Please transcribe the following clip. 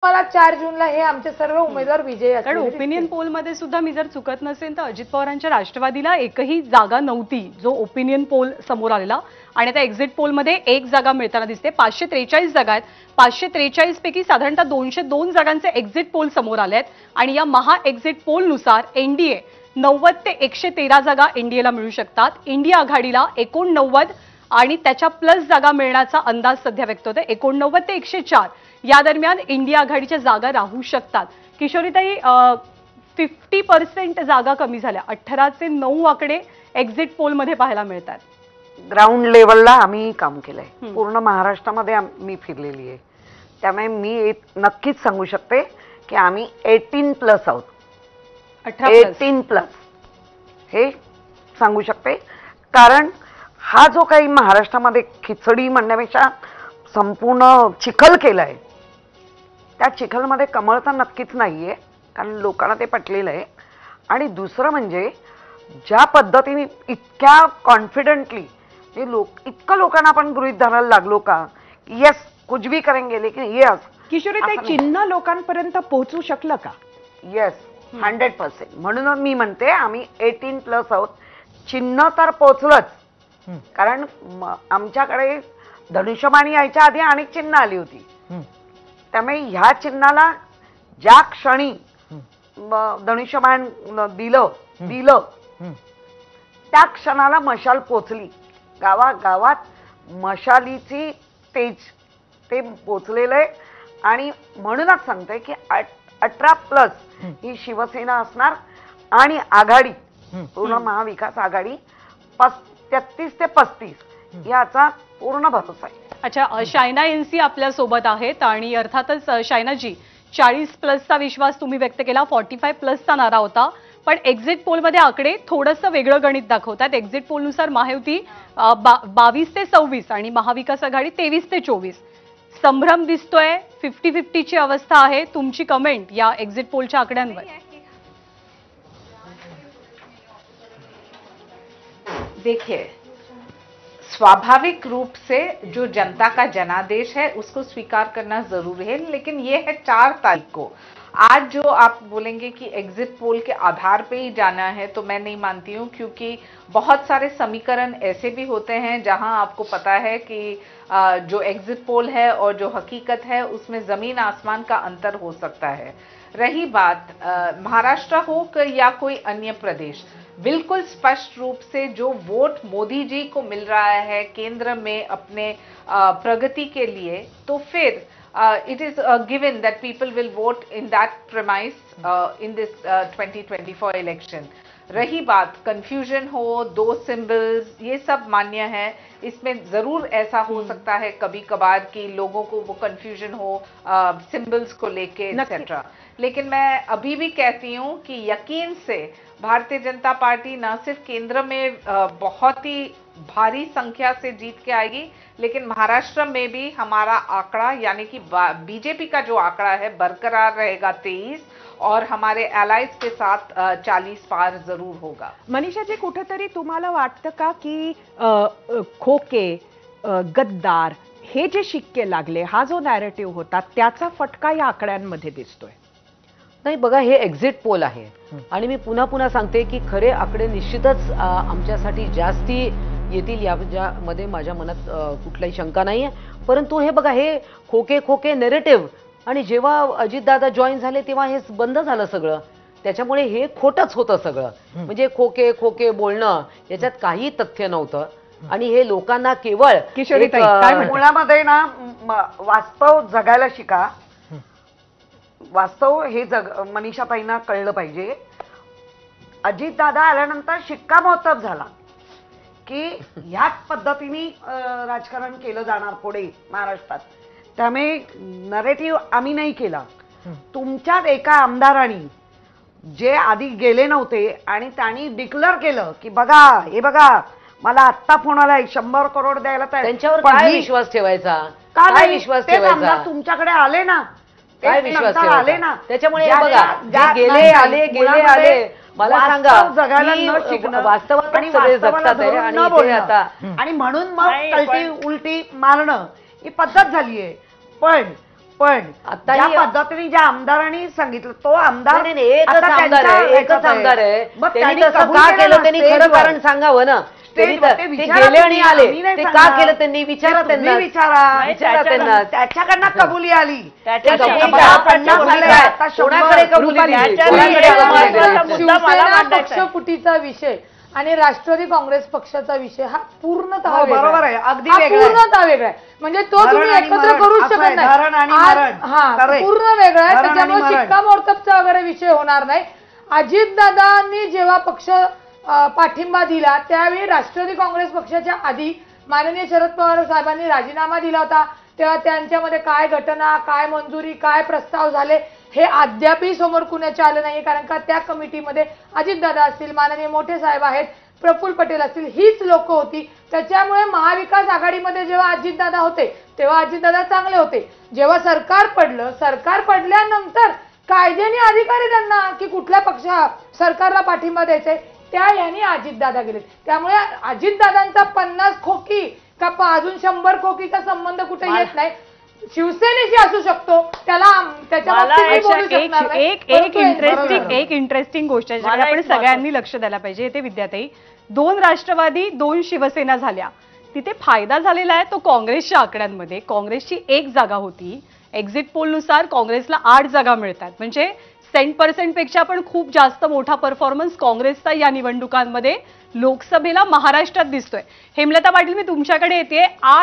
मला 4 जूनला हे आमचे सर्व उमेदवार विजयी असतील. कारण ओपिनियन पोल मध्ये सुद्धा मी जर चुकत नसेल तर अजित पवारांच्या राष्ट्रवादीला एकही जागा नव्हती, जो ओपिनियन पोल समोर आलेला. आणि आता एक्झिट पोल मध्ये एक जागा मिळताना दिसते. 543 जागा आहेत. 543 पैकी साधारणतः 202 जागांचे एक्झिट पोल समोर आले आहेत. आणि या महा एक्झिट पोल नुसार एनडीए 90 ते 113 जागा एनडीएला मिळू शकतात. इंडिया आघाडीला 89 आणि त्याच्या प्लस जागा मिळण्याचा अंदाज सध्या व्यक्त होतोय. 89 ते 104 या दरम्यान इंडिया आघाडीच्या जागा राहू शकतात. किशोरीताई, 50% जागा कमी झाल्या. 18 ते 9 आकडे एक्झिट पोल मध्ये पाहायला मिळतात. ग्राउंड लेवलला आम्ही काम केलंय. पूर्ण महाराष्ट्रामध्ये मी फिरलेली आहे. त्यामुळे मी नक्कीच सांगू शकते की आम्ही 18+ आहोत. 18+ हे सांगू शकते. कारण हा जो काही महाराष्ट्रामध्ये खिचडी म्हणण्यापेक्षा संपूर्ण चिखल केलाय, त्या चिखलमध्ये कमळ तर नक्कीच नाहीये, कारण लोकांना ते पटलेलं आहे. आणि दुसरं म्हणजे ज्या पद्धतीने इतक्या कॉन्फिडेंटली इतकं लोकांना आपण गृहीत धरायला लागलो का, येस कुछ भी करेंगे लेकिन येस. किशोरी, ते चिन्ह लोकांपर्यंत पोहोचू शकलं का? येस, 100%. म्हणून मी म्हणते आम्ही 18+ आहोत. चिन्ह तर पोचलंच, कारण आमच्याकडे धनुष्यबाण यायच्या आधी अनेक चिन्ह आली होती. त्यामुळे ह्या चिन्हाला ज्या क्षणी धनुष्यबाण दिलं त्या क्षणाला मशाल पोचली. गावागावात मशालीची तेज ते पोचलेलं आहे. आणि म्हणूनच सांगते की 18+ ही शिवसेना असणार आणि आघाडी पूर्ण महाविकास आघाडी 33 ते 35 याचा पूर्ण भरोसा आहे. अच्छा, शायना एनसी आपल्या सोबत आहेत आणि अर्थातच शायनाजी, 40+चा विश्वास तुम्ही व्यक्त केला, 45+चा नारा होता. पण एक्झिट पोलमध्ये आकडे थोडंसं वेगळं गणित दाखवतात. एक्झिट पोलनुसार महायुती 22 ते 26 आणि महाविकास आघाडी 23 ते 24. संभ्रम दिसतोय, 50-50ची अवस्था आहे. तुमची कमेंट या एक्झिट पोलच्या आकड्यांवर? देखिए, स्वाभाविक रूप से जो जनता का जनादेश है उसको स्वीकार करना जरूरी है, लेकिन ये है 4 तारीख को. आज जो आप बोलेंगे कि एग्जिट पोल के आधार पे ही जाना है, तो मैं नहीं मानती हूँ, क्योंकि बहुत सारे समीकरण ऐसे भी होते हैं जहां आपको पता है कि जो एग्जिट पोल है और जो हकीकत है उसमें जमीन आसमान का अंतर हो सकता है. रही बात महाराष्ट्र हो या कोई अन्य प्रदेश, बिल्कुल स्पष्ट रूप से जो वोट मोदी जी को मिल रहा है केंद्र में अपने प्रगति के लिए, तो फिर it is given that people will vote in that premise in this 2024 election. रही बात कंफ्यूजन हो, 2 सिंबल्स, ये सब मान्य है. इसमें जरूर ऐसा हो सकता है कभी कभार कि लोगों को वो कंफ्यूजन हो सिंबल्स को लेके एक्सेट्रा. लेकिन मैं अभी भी कहती हूँ कि यकीन से भारतीय जनता पार्टी न सिर्फ केंद्र में बहुत ही भारी संख्या से जीत के आएगी, लेकिन महाराष्ट्र में भी हमारा आंकड़ा यानी कि बीजेपी का जो आंकड़ा है बरकरार रहेगा 23, और हमारे एलाइज के साथ 40 पार जरूर होगा. मनीषा जी, कुठेतरी तुम्हाला वाटतं का की खोके, गद्दार हे जे शिक्के लागले, हा जो नॅरेटिव्ह होता त्याचा फटका या आकड्यांमध्ये दिसतोय? नाही बघा, हे एक्झिट पोल आहे आणि मी पुन्हा पुन्हा सांगते की खरे आकडे निश्चितच आमच्यासाठी जास्ती येतील, यामध्ये माझ्या मनात कुठलाही शंका नाहीये. परंतु हे बघा, हे खोके नेरेटिव्ह, आणि जेव्हा अजितदादा जॉईन झाले तेव्हा हे बंद झालं सगळं. त्याच्यामुळे हे खोटच होतं सगळं. म्हणजे खोके बोलणं याच्यात काही तथ्य नव्हतं. आणि हे लोकांना केवळ मुळामध्ये ना वास्तव जगायला शिका. वास्तव हे मनीषाताईंना कळलं पाहिजे. अजितदादा आल्यानंतर शिक्कामोर्तब झाला की ह्याच पद्धतीने राजकारण केलं जाणार पुढे महाराष्ट्रात. त्यामुळे नरेटिव्ह आम्ही नाही केला. तुमच्याच एका आमदारांनी जे आधी गेले नव्हते आणि त्यांनी डिक्लेअर केलं की बघा, हे बघा, मला आत्ता फोन आलाय 100 करोड द्यायला, त्यांच्यावर काय विश्वास ठेवायचा? काय विश्वास ठेवायचा? तुमच्याकडे आले ना, काय विश्वास आले ना. त्याच्यामुळे बघा, गेले आले. मला सांगा, वास्तवात आणि सगळे जगतात आहे आणि म्हणून मग कलटी उलटी मारणं ही पद्धत झालीये. पण पण आता ज्या ही- पद्धतीने ज्या आमदारांनी सांगितलं तो आमदार नाही, नाही, एकच आता आमदार त्यांच्या आहे, एकच ह्याच्यात आमदार आहे. मग त्यांनी त्यांनी तसं कबूल का केलं केलं ना त्यांनी खरं स्टेजवर. कारण सांगावं ना. त्यांनी स्टेजवर ते ते विचारा गेले आणि तुम्ही, आले. आम्ही नाही ते का सांगणार. केलं त्यांनी विचारा ते तुम्ही त्यांना. विचारा विचारा त्यांना. त्याच्याकडनं कबुली आली ते कबुली आता काय? 50 कबुली झाले, काय? आता 100. कोणाकडे कबुली दिली? कोणाकडे कबुली दिली? शिवसेना पक्षफुटीचा विषय आणि राष्ट्रवादी काँग्रेस पक्षाचा विषय हा पूर्णतः हो, वेगळा बरोबर आहे. अगदी हा वेगळा आहे. पूर्णतः वेगळा आहे. म्हणजे तो धरण तुम्ही आणि एकत्र मरण करूच असं शकत आहे, धरण आणि नाही मरण. हा Correct. पूर्ण वेगळा आहे. धरण आणि त्याच्यामुळे मरण. शिक्कामोर्तबचा वगैरे विषय होणार नाही. अजितदादांनी जेव्हा पक्ष पाठिंबा दिला त्यावेळी राष्ट्रवादी काँग्रेस पक्षाच्या आधी माननीय शरद पवार साहेबांनी राजीनामा दिला होता. तेव्हा त्यांच्यामध्ये काय घटना, काय मंजुरी, काय प्रस्ताव झाले हे अद्यापही समोर कुणाच्या आलं नाही. कारण का त्या कमिटीमध्ये अजितदादा असतील, माननीय मोठे साहेब आहेत, प्रफुल्ल पटेल असतील, हीच लोक होती. त्याच्यामुळे महाविकास आघाडीमध्ये जेव्हा अजितदादा होते तेव्हा अजितदादा चांगले होते. जेव्हा सरकार पडलं, सरकार पडल्यानंतर कायद्याने अधिकार आहे त्यांना की कुठल्या पक्षा सरकारला पाठिंबा द्यायचा त्या यांनी अजितदादा गेले. त्यामुळे अजितदादांचा 50 खोकी का अजून 100 खोकीचा संबंध कुठे येत नाही. शिवसेनेशी असू शकतो, त्याला त्याच्या बाबतीत मी बोलू शकणार नाही. एक इंटरेस्टिंग गोष्ट ज्याच्याकडे आपण सगळ्यांनी लक्ष द्यायला पाहिजे ते विद्याताई, 2 राष्ट्रवादी 2 शिवसेना झाल्या. तिथे फायदा झालेला आहे तो काँग्रेसच्या आकड्यांमध्ये. काँग्रेसची 1 जागा होती. एक्झिट पोलनुसार काँग्रेसला 8 जागा मिळतात. म्हणजे सेंट पेक्षा पण खूप जास्त मोठा परफॉर्मन्स काँग्रेसचा या निवडणुकांमध्ये लोकसभेला महाराष्ट्रात दिसतोय. हेमलता पाटील, मी तुमच्याकडे येते.